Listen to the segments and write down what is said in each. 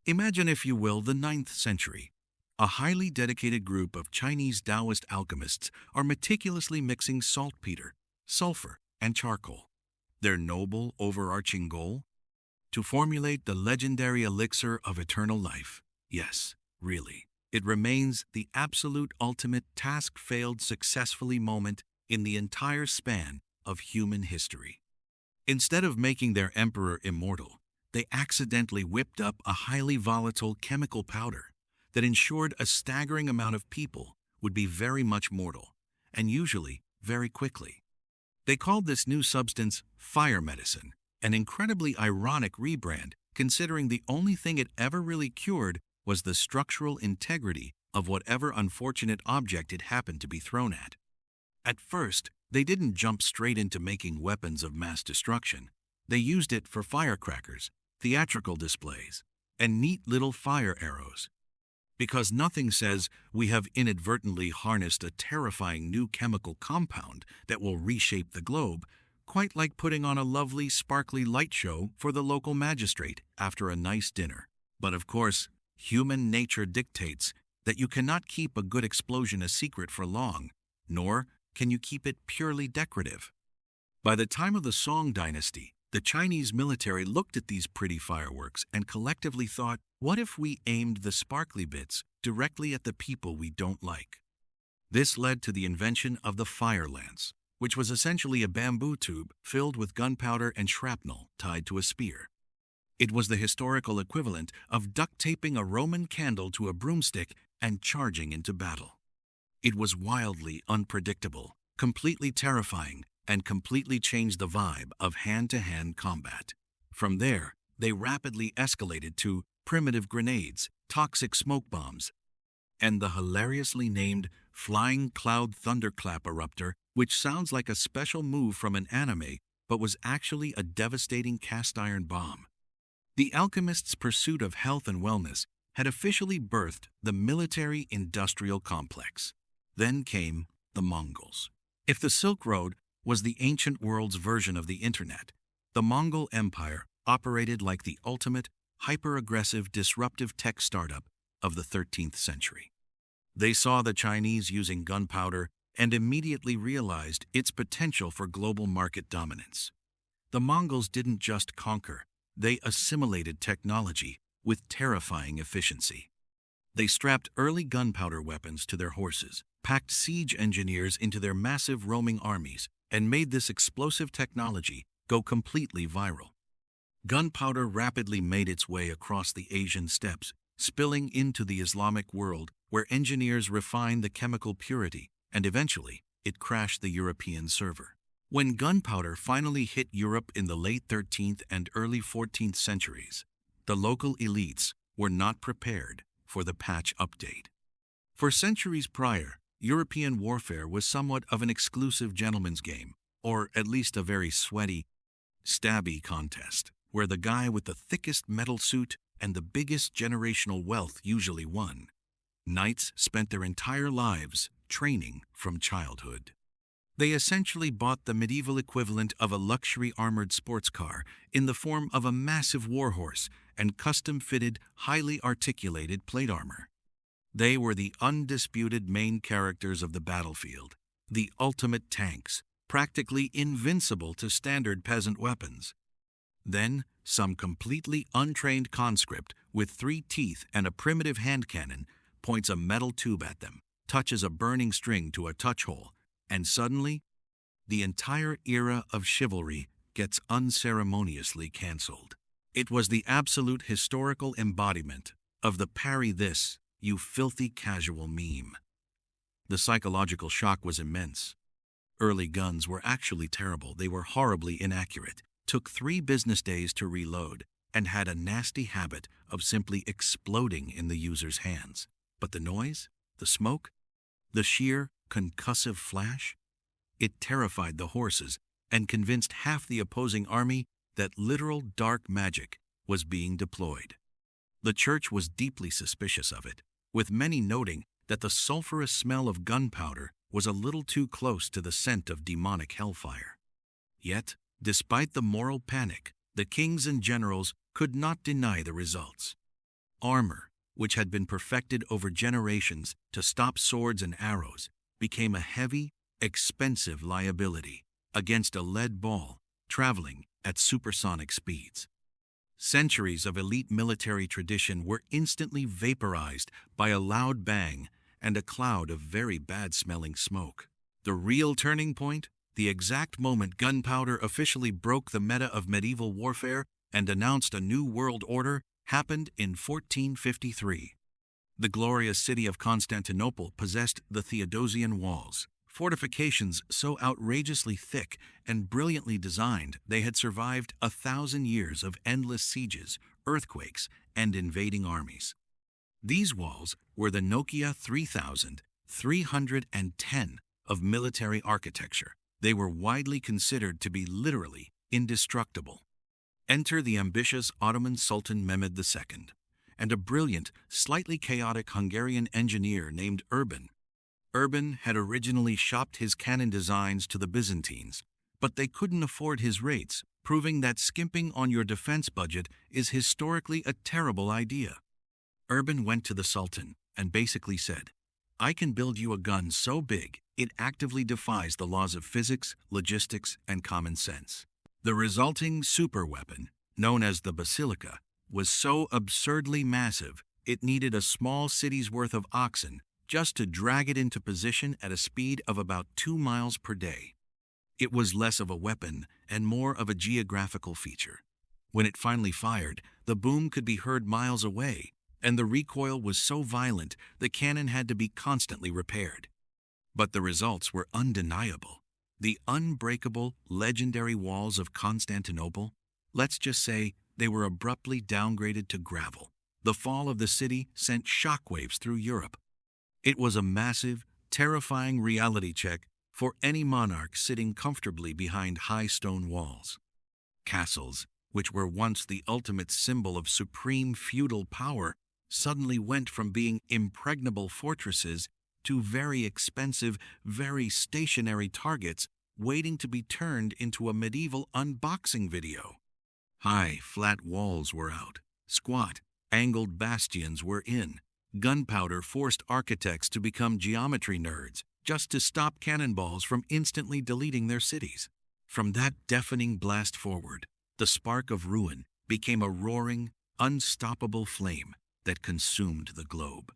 Imagine, if you will, the 9th century. A highly dedicated group of Chinese Taoist alchemists are meticulously mixing saltpeter, sulfur, and charcoal. Their noble, overarching goal? To formulate the legendary elixir of eternal life. Yes, really. It remains the absolute ultimate task failed successfully moment in the entire span of human history. Instead of making their emperor immortal, they accidentally whipped up a highly volatile chemical powder that ensured a staggering amount of people would be very much mortal, and usually very quickly. They called this new substance fire medicine, an incredibly ironic rebrand considering the only thing it ever really cured was the structural integrity of whatever unfortunate object it happened to be thrown at. At first, they didn't jump straight into making weapons of mass destruction. They used it for firecrackers, theatrical displays, and neat little fire arrows. Because nothing says we have inadvertently harnessed a terrifying new chemical compound that will reshape the globe, quite like putting on a lovely, sparkly light show for the local magistrate after a nice dinner. But of course, human nature dictates that you cannot keep a good explosion a secret for long, nor can you keep it purely decorative. By the time of the Song dynasty, the Chinese military looked at these pretty fireworks and collectively thought, what if we aimed the sparkly bits directly at the people we don't like? This led to the invention of the fire lance, which was essentially a bamboo tube filled with gunpowder and shrapnel tied to a spear. It was the historical equivalent of duct taping a Roman candle to a broomstick and charging into battle. It was wildly unpredictable, completely terrifying, and completely changed the vibe of hand-to-hand combat. From there, they rapidly escalated to primitive grenades, toxic smoke bombs, and the hilariously named Flying Cloud Thunderclap Eruptor, which sounds like a special move from an anime, but was actually a devastating cast-iron bomb. The alchemists' pursuit of health and wellness had officially birthed the military-industrial complex. Then came the Mongols. If the Silk Road was the ancient world's version of the internet, the Mongol Empire operated like the ultimate, hyper-aggressive, disruptive tech startup of the 13th century. They saw the Chinese using gunpowder and immediately realized its potential for global market dominance. The Mongols didn't just conquer, they assimilated technology with terrifying efficiency. They strapped early gunpowder weapons to their horses, packed siege engineers into their massive roaming armies, and made this explosive technology go completely viral. Gunpowder rapidly made its way across the Asian steppes, spilling into the Islamic world, where engineers refined the chemical purity, and eventually it crashed the European server. When gunpowder finally hit Europe in the late 13th and early 14th centuries, the local elites were not prepared for the patch update. For centuries prior, European warfare was somewhat of an exclusive gentleman's game, or at least a very sweaty, stabby contest, where the guy with the thickest metal suit and the biggest generational wealth usually won. Knights spent their entire lives training from childhood. They essentially bought the medieval equivalent of a luxury armored sports car in the form of a massive warhorse and custom-fitted, highly articulated plate armor. They were the undisputed main characters of the battlefield, the ultimate tanks, practically invincible to standard peasant weapons. Then, some completely untrained conscript with 3 teeth and a primitive hand cannon points a metal tube at them, touches a burning string to a touch hole, and suddenly, the entire era of chivalry gets unceremoniously cancelled. It was the absolute historical embodiment of the "parry this, you filthy casual" meme. The psychological shock was immense. Early guns were actually terrible. They were horribly inaccurate, took 3 business days to reload, and had a nasty habit of simply exploding in the user's hands. But the noise, the smoke, the sheer concussive flash, it terrified the horses and convinced half the opposing army that literal dark magic was being deployed. The church was deeply suspicious of it, with many noting that the sulfurous smell of gunpowder was a little too close to the scent of demonic hellfire. Yet, despite the moral panic, the kings and generals could not deny the results. Armor, which had been perfected over generations to stop swords and arrows, became a heavy, expensive liability against a lead ball traveling at supersonic speeds. Centuries of elite military tradition were instantly vaporized by a loud bang and a cloud of very bad-smelling smoke. The real turning point, the exact moment gunpowder officially broke the meta of medieval warfare and announced a new world order, happened in 1453. The glorious city of Constantinople possessed the Theodosian walls, fortifications so outrageously thick and brilliantly designed they had survived 1,000 years of endless sieges, earthquakes, and invading armies. These walls were the Nokia 3310 of military architecture. They were widely considered to be literally indestructible. Enter the ambitious Ottoman Sultan Mehmed II and a brilliant, slightly chaotic Hungarian engineer named Urban. Urban had originally shopped his cannon designs to the Byzantines, but they couldn't afford his rates, proving that skimping on your defense budget is historically a terrible idea. Urban went to the Sultan and basically said, "I can build you a gun so big it actively defies the laws of physics, logistics, and common sense." The resulting superweapon, known as the basilica, was so absurdly massive it needed a small city's worth of oxen just to drag it into position at a speed of about 2 miles per day. It was less of a weapon and more of a geographical feature. When it finally fired, the boom could be heard miles away, and the recoil was so violent the cannon had to be constantly repaired. But the results were undeniable. The unbreakable, legendary walls of Constantinople, let's just say they were abruptly downgraded to gravel. The fall of the city sent shockwaves through Europe. It was a massive, terrifying reality check for any monarch sitting comfortably behind high stone walls. Castles, which were once the ultimate symbol of supreme feudal power, suddenly went from being impregnable fortresses to very expensive, very stationary targets waiting to be turned into a medieval unboxing video. High, flat walls were out. Squat, angled bastions were in. Gunpowder forced architects to become geometry nerds just to stop cannonballs from instantly deleting their cities. From that deafening blast forward, the spark of ruin became a roaring, unstoppable flame that consumed the globe.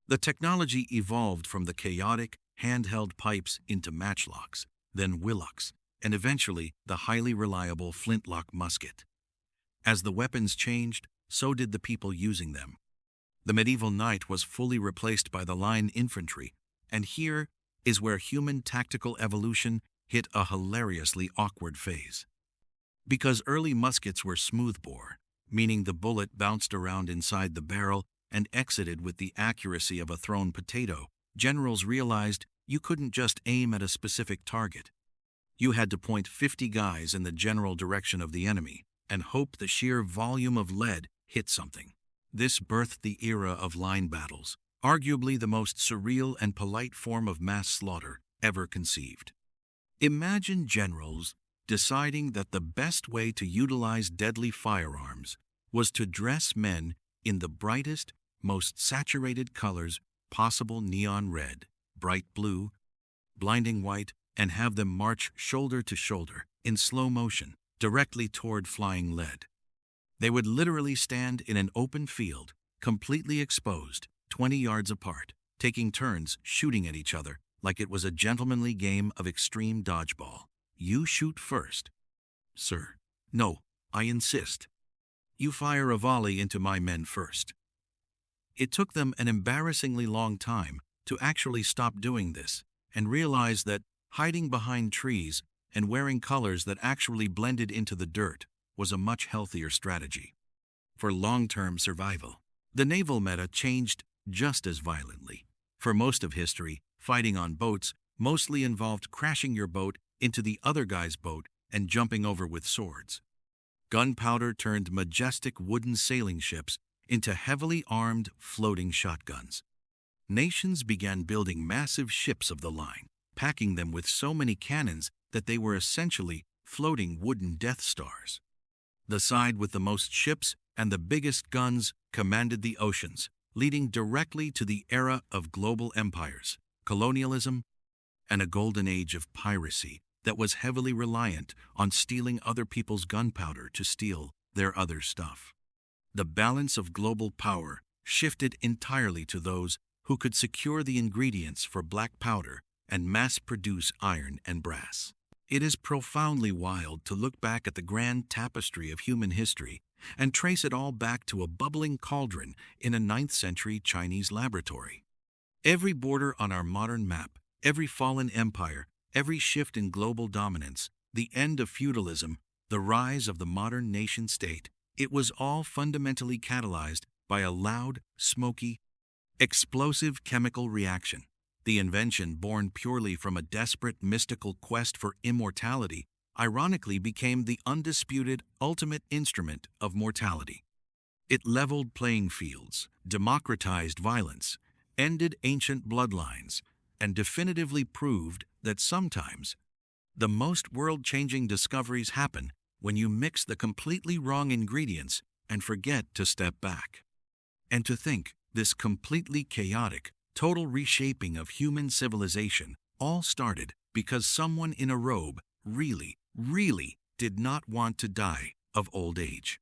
The technology evolved from the chaotic, handheld pipes into matchlocks, then willocks, and eventually the highly reliable flintlock musket. As the weapons changed, so did the people using them. The medieval knight was fully replaced by the line infantry, and here is where human tactical evolution hit a hilariously awkward phase. Because early muskets were smoothbore, meaning the bullet bounced around inside the barrel and exited with the accuracy of a thrown potato, generals realized you couldn't just aim at a specific target. You had to point 50 guys in the general direction of the enemy and hope the sheer volume of lead hit something. This birthed the era of line battles, arguably the most surreal and polite form of mass slaughter ever conceived. Imagine generals deciding that the best way to utilize deadly firearms was to dress men in the brightest, most saturated colors possible: neon red, bright blue, blinding white, and have them march shoulder to shoulder in slow motion directly toward flying lead. They would literally stand in an open field, completely exposed, 20 yards apart, taking turns shooting at each other like it was a gentlemanly game of extreme dodgeball. You shoot first. Sir. No, I insist. You fire a volley into my men first. It took them an embarrassingly long time to actually stop doing this and realize that hiding behind trees and wearing colors that actually blended into the dirt was a much healthier strategy. For long-term survival, the naval meta changed just as violently. For most of history, fighting on boats mostly involved crashing your boat into the other guy's boat and jumping over with swords. Gunpowder turned majestic wooden sailing ships into heavily armed floating shotguns. Nations began building massive ships of the line, packing them with so many cannons that they were essentially floating wooden Death Stars. The side with the most ships and the biggest guns commanded the oceans, leading directly to the era of global empires, colonialism, and a golden age of piracy that was heavily reliant on stealing other people's gunpowder to steal their other stuff. The balance of global power shifted entirely to those who could secure the ingredients for black powder and mass-produce iron and brass. It is profoundly wild to look back at the grand tapestry of human history and trace it all back to a bubbling cauldron in a 9th century Chinese laboratory. Every border on our modern map, every fallen empire, every shift in global dominance, the end of feudalism, the rise of the modern nation-state, it was all fundamentally catalyzed by a loud, smoky, explosive chemical reaction. The invention, born purely from a desperate mystical quest for immortality, ironically became the undisputed ultimate instrument of mortality. It leveled playing fields, democratized violence, ended ancient bloodlines, and definitively proved that sometimes the most world-changing discoveries happen when you mix the completely wrong ingredients and forget to step back. And to think, this completely chaotic, total reshaping of human civilization all started because someone in a robe really did not want to die of old age.